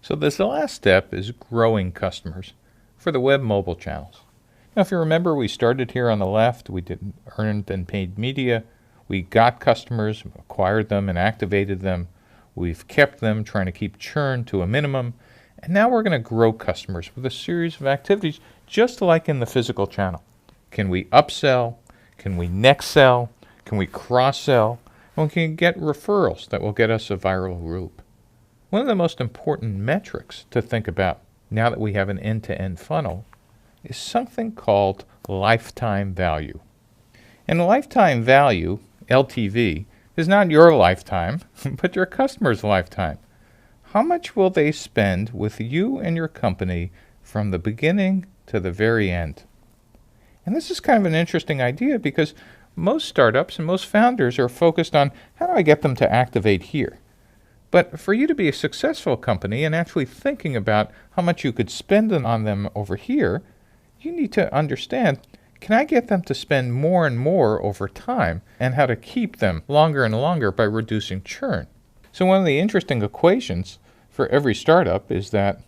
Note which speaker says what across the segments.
Speaker 1: So this last step is growing customers for the web mobile channels. Now, if you remember, we started here on the left. We did earned and paid media. We got customers, acquired them, and activated them. We've kept them, trying to keep churn to a minimum. And now we're going to grow customers with a series of activities just like in the physical channel. Can we upsell? Can we next sell? Can we cross-sell? And we can get referrals that will get us a viral loop. One of the most important metrics to think about now that we have an end-to-end funnel is something called lifetime value. And lifetime value, LTV, is not your lifetime, but your customer's lifetime. How much will they spend with you and your company from the beginning to the very end? And this is kind of an interesting idea because most startups and most founders are focused on how do I get them to activate here? But for you to be a successful company and actually thinking about how much you could spend on them over here, you need to understand, can I get them to spend more and more over time, and how to keep them longer and longer by reducing churn? So one of the interesting equations for every startup is that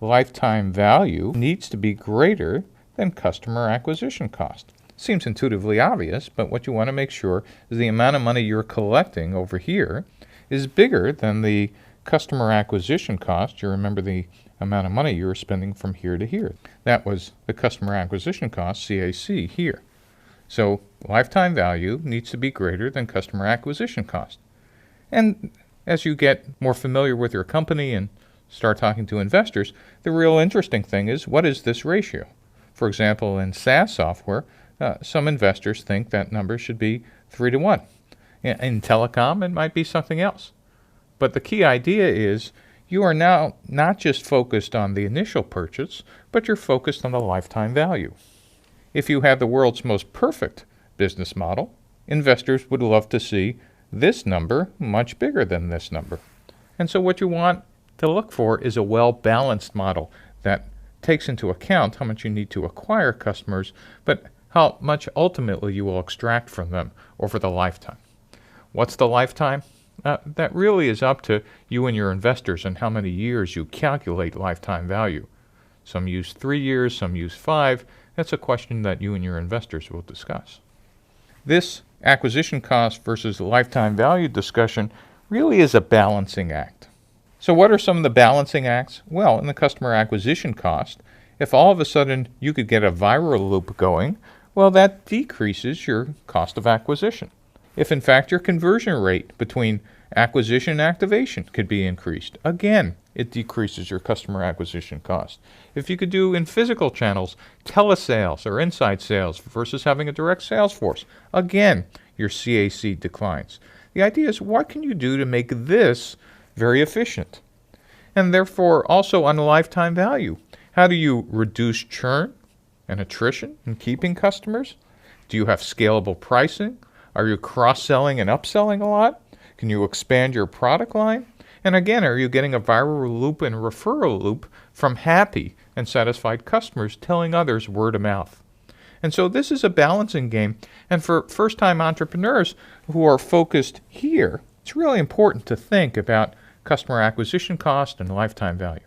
Speaker 1: lifetime value needs to be greater than customer acquisition cost. Seems intuitively obvious, but what you want to make sure is the amount of money you're collecting over here is bigger than the customer acquisition cost. You remember the amount of money you were spending from here to here. That was the customer acquisition cost, CAC, here. So lifetime value needs to be greater than customer acquisition cost. And as you get more familiar with your company and start talking to investors, the real interesting thing is, what is this ratio? For example, in SaaS software, some investors think that number should be 3 to 1. In telecom, it might be something else. But the key idea is you are now not just focused on the initial purchase, but you're focused on the lifetime value. If you have the world's most perfect business model, investors would love to see this number much bigger than this number. And so what you want to look for is a well-balanced model that takes into account how much you need to acquire customers, but how much ultimately you will extract from them over the lifetime. What's the lifetime? That really is up to you and your investors and how many years you calculate lifetime value. Some use 3 years, some use 5. That's a question that you and your investors will discuss. This acquisition cost versus lifetime value discussion really is a balancing act. So what are some of the balancing acts? Well, in the customer acquisition cost, if all of a sudden you could get a viral loop going, well, that decreases your cost of acquisition. If in fact your conversion rate between acquisition and activation could be increased, again, it decreases your customer acquisition cost. If you could do in physical channels, telesales or inside sales versus having a direct sales force, again, your CAC declines. The idea is, what can you do to make this very efficient? And therefore also on lifetime value. How do you reduce churn and attrition in keeping customers? Do you have scalable pricing? Are you cross-selling and upselling a lot? Can you expand your product line? And again, are you getting a viral loop and referral loop from happy and satisfied customers telling others word of mouth? And so this is a balancing game. And for first-time entrepreneurs who are focused here, it's really important to think about customer acquisition cost and lifetime value.